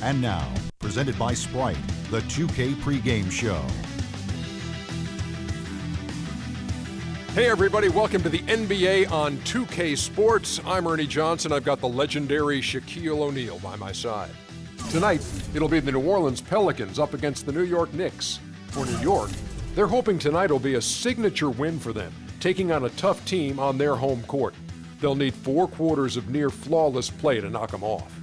And now, presented by Sprite, the 2K pregame show. Hey everybody, welcome to the NBA on 2K Sports. I'm Ernie Johnson. I've got the legendary Shaquille O'Neal by my side. Tonight, it'll be the New Orleans Pelicans up against the New York Knicks. For New York, they're hoping tonight will be a signature win for them, taking on a tough team on their home court. They'll need 4 quarters of near-flawless play to knock them off.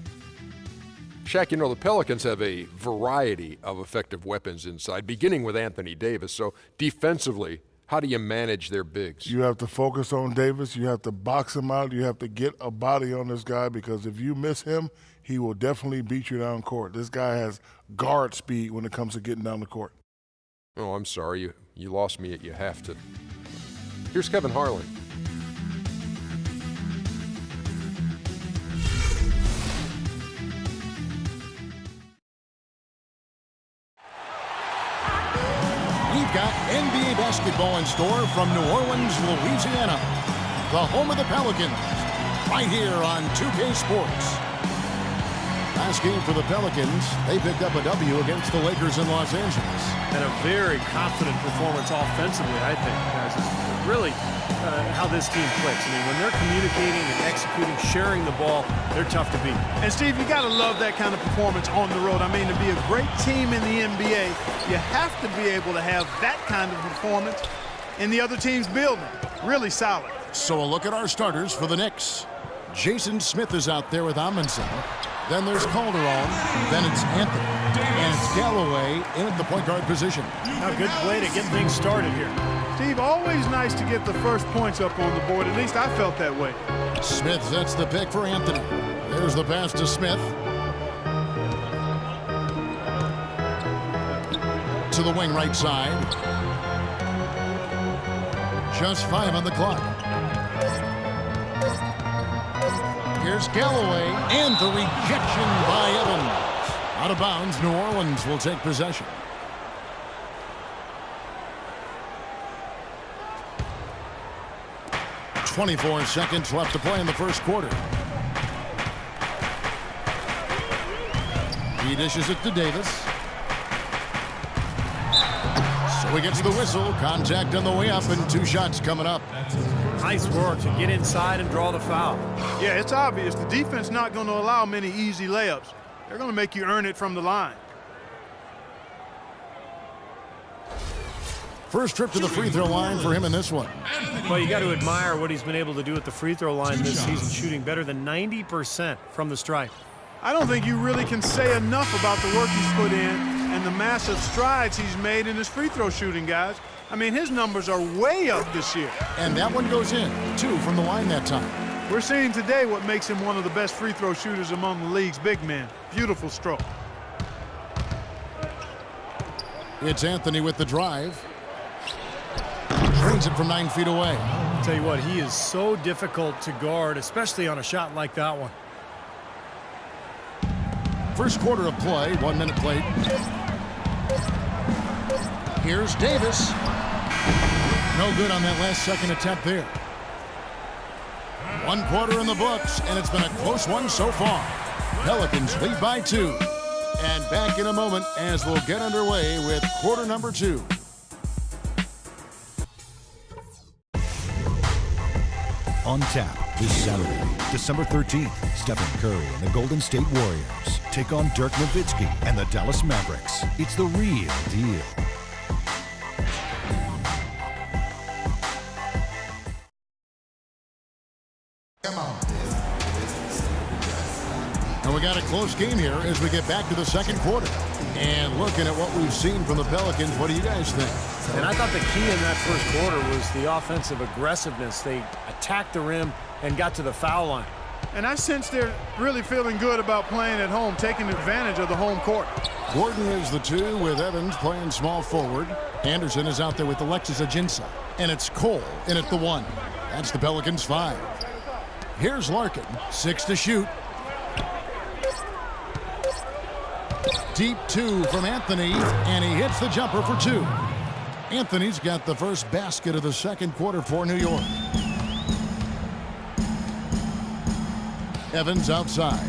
Shaq, you know the Pelicans have a variety of effective weapons inside, beginning with Anthony Davis. So defensively, how do you manage their bigs? You have to focus on Davis. You have to box him out. You have to get a body on this guy because if you miss him, he will definitely beat you down court. This guy has guard speed when it comes to getting down the court. Oh, I'm sorry. You lost me at you have to. Here's Kevin Harlan. We've got NBA basketball in store from New Orleans, Louisiana, the home of the Pelicans, right here on 2K Sports. Last game for the Pelicans, they picked up a W against the Lakers in Los Angeles. And a very confident performance offensively, I think, guys. It's really how this team clicks. I mean, when they're communicating and executing, sharing the ball, they're tough to beat. And, Steve, you got to love that kind of performance on the road. I mean, to be a great team in the NBA, you have to be able to have that kind of performance in the other team's building. Really solid. So a look at our starters for the Knicks. Jason Smith is out there with Amundsen. Then there's Calderon. Then it's Anthony. And it's Galloway in at the point guard position. A good play to get things started here. Steve, always nice to get the first points up on the board. At least I felt that way. Smith sets the pick for Anthony. There's the pass to Smith. To the wing right side. Just 5 on the clock. Here's Galloway, and the rejection by Evans. Out of bounds, New Orleans will take possession. .24 seconds left to play in the first quarter. He dishes it to Davis. So he gets the whistle. Contact on the way up, and 2 shots coming up. Nice work to get inside and draw the foul. Yeah, it's obvious. The defense not going to allow many easy layups. They're going to make you earn it from the line. First trip to the free throw line for him in this one. Well, you got to admire what he's been able to do at the free throw line this season, shooting better than 90% from the stripe. I don't think you really can say enough about the work he's put in and the massive strides he's made in his free throw shooting, guys. I mean, his numbers are way up this year. And that one goes in. 2 from the line that time. We're seeing today what makes him one of the best free throw shooters among the league's big men. Beautiful stroke. It's Anthony with the drive. Drains it from 9 feet away. I'll tell you what, he is so difficult to guard, especially on a shot like that one. First quarter of play, 1 minute played. Here's Davis. No good on that last second attempt there. 1 quarter in the books, and it's been a close one so far. Pelicans lead by 2. And back in a moment as we'll get underway with quarter number 2. On tap this Saturday, December 13th, Stephen Curry and the Golden State Warriors take on Dirk Nowitzki and the Dallas Mavericks. It's the real deal. And we got a close game here as we get back to the second quarter. And looking at what we've seen from the Pelicans, what do you guys think? And I thought the key in that first quarter was the offensive aggressiveness. They attacked the rim and got to the foul line. And I sense they're really feeling good about playing at home, taking advantage of the home court. Gordon is the 2 with Evans playing small forward. Anderson is out there with Alexis Ajinça. And it's Cole in at the 1. That's the Pelicans 5. Here's Larkin, 6 to shoot. Deep 2 from Anthony, and he hits the jumper for 2. Anthony's got the first basket of the second quarter for New York. Evans outside.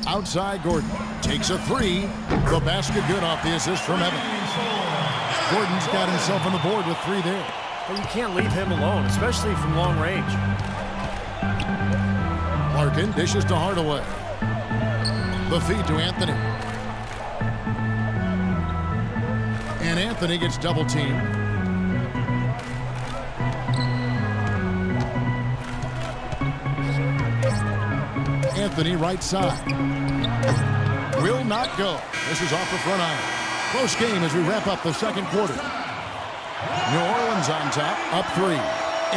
outside Gordon. Takes a three. The basket good off the assist from Evans. Gordon's got himself on the board with 3 there. But you can't leave him alone, especially from long range. Larkin dishes to Hardaway. The feed to Anthony. And Anthony gets double teamed. Anthony right side. Will not go. This is off the front iron. Close game as we wrap up the second quarter. New Orleans on top, up 3.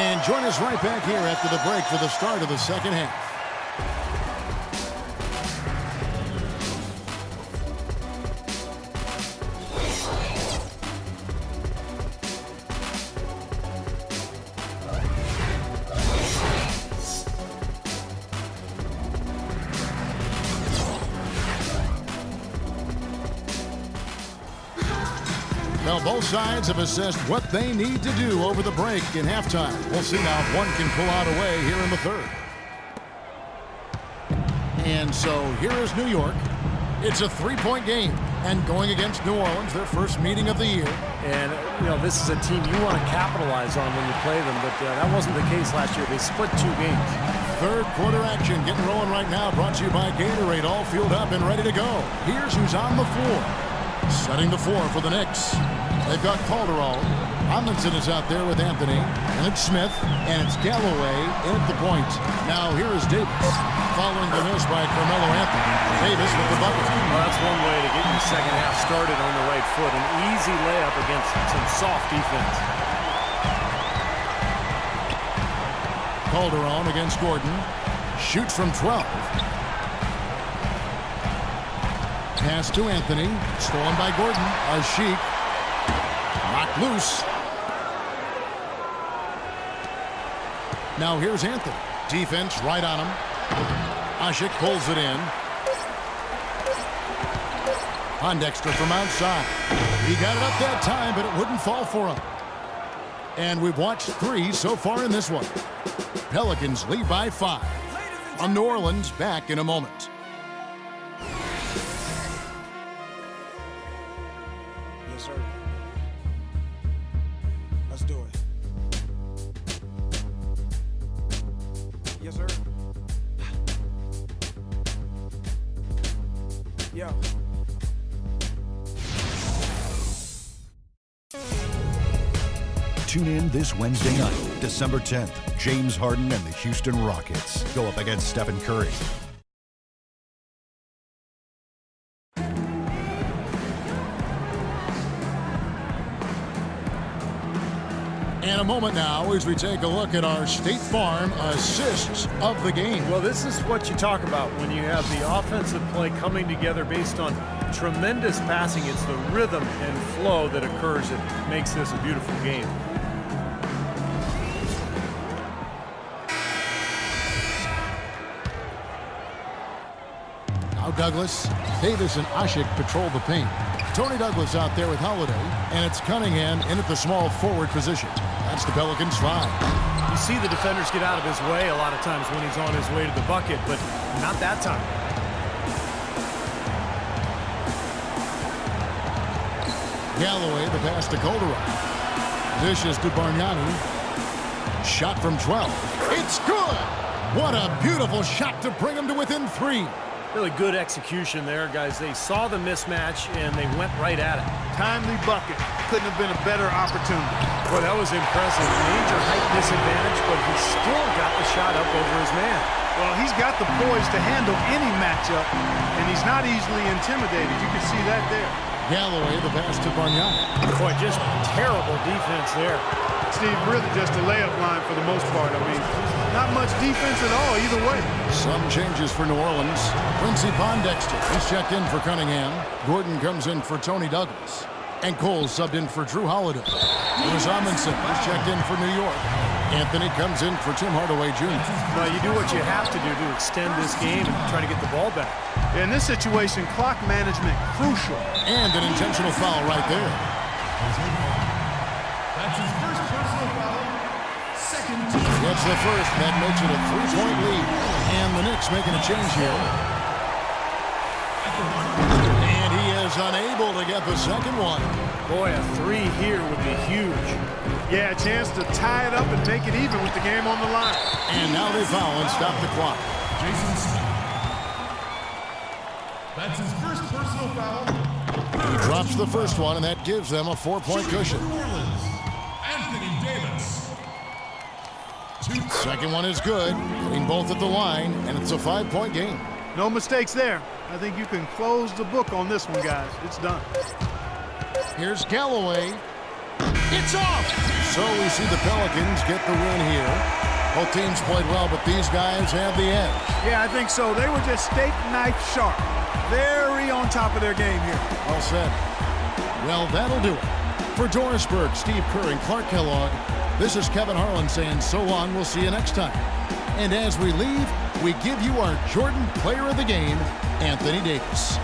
And join us right back here after the break for the start of the second half. Well, both sides have assessed what they need to do over the break in halftime. We'll see now if one can pull out a way here in the third. And so here is New York. It's a 3-point game. And going against New Orleans, their first meeting of the year. And, you know, this is a team you want to capitalize on when you play them. But that wasn't the case last year. They split 2 games. Third quarter action getting rolling right now. Brought to you by Gatorade. All fueled up and ready to go. Here's who's on the floor. Setting the floor for the Knicks. They've got Calderon. Amundsen is out there with Anthony. And it's Smith. And it's Galloway in at the point. Now here is Davis. Following the miss by Carmelo Anthony. Davis with the bucket. Well, that's one way to get your second half started on the right foot. An easy layup against some soft defense. Calderon against Gordon. Shoots from 12. Pass to Anthony. Stolen by Gordon. Asik. Knocked loose. Now here's Anthony. Defense right on him. Asik pulls it in. Pondexter from outside. He got it up that time, but it wouldn't fall for him. And we've watched 3 so far in this one. Pelicans lead by 5. On New Orleans, back in a moment. Yes, sir. Let's do it. Yes, sir. Yo. Tune in this Wednesday night, December 10th. James Harden and the Houston Rockets go up against Stephen Curry. And a moment now as we take a look at our State Farm assists of the game. Well, this is what you talk about when you have the offensive play coming together based on tremendous passing. It's the rhythm and flow that occurs that makes this a beautiful game. Now Douglas, Davis, and Asik patrol the paint. Tony Douglas out there with Holiday, and it's Cunningham in at the small forward position. That's the Pelicans 5. You see the defenders get out of his way a lot of times when he's on his way to the bucket, but not that time. Galloway, the pass to Calderon. Dishes to Bargnani. Shot from 12. It's good! What a beautiful shot to bring him to within 3. Really good execution there, guys. They saw the mismatch, and they went right at it. Timely bucket. Couldn't have been a better opportunity. Boy, that was impressive. Major height disadvantage, but he still got the shot up over his man. Well, he's got the poise to handle any matchup, and he's not easily intimidated. You can see that there. Galloway, the pass to Bargnani. Boy, just terrible defense there. Steve, really just a layup line for the most part. I mean, not much defense at all either way. Some changes for New Orleans. Quincy Pondexter is checked in for Cunningham. Gordon comes in for Tony Douglas. And Cole subbed in for Drew Holiday. Lewis Amundsen is checked in for New York. Anthony comes in for Tim Hardaway Jr. Well, you do what you have to do to extend this game and try to get the ball back. In this situation, clock management crucial. And an intentional foul right there. That's his first personal foul. Second team. That's the first. That makes it a 3-point lead. And the Knicks making a change here. And he is unable to get the second one. Boy, a 3 here would be huge. Yeah, a chance to tie it up and make it even with the game on the line. And now they foul and stop the clock. Jason Smith. That's his first personal foul. He drops the first one, and that gives them a 4-point cushion. New Orleans, Anthony Davis. Second one is good, hitting both at the line, and it's a 5-point game. No mistakes there. I think you can close the book on this one, guys. It's done. Here's Galloway. It's off! So we see the Pelicans get the win here. Both teams played well, but these guys have the edge. Yeah, I think so. They were just steak knife sharp. Very on top of their game here. Well said. Well, that'll do it. For Doris Burke, Steve Kerr, and Clark Kellogg, this is Kevin Harlan saying so long. We'll see you next time. And as we leave, we give you our Jordan Player of the Game, Anthony Davis.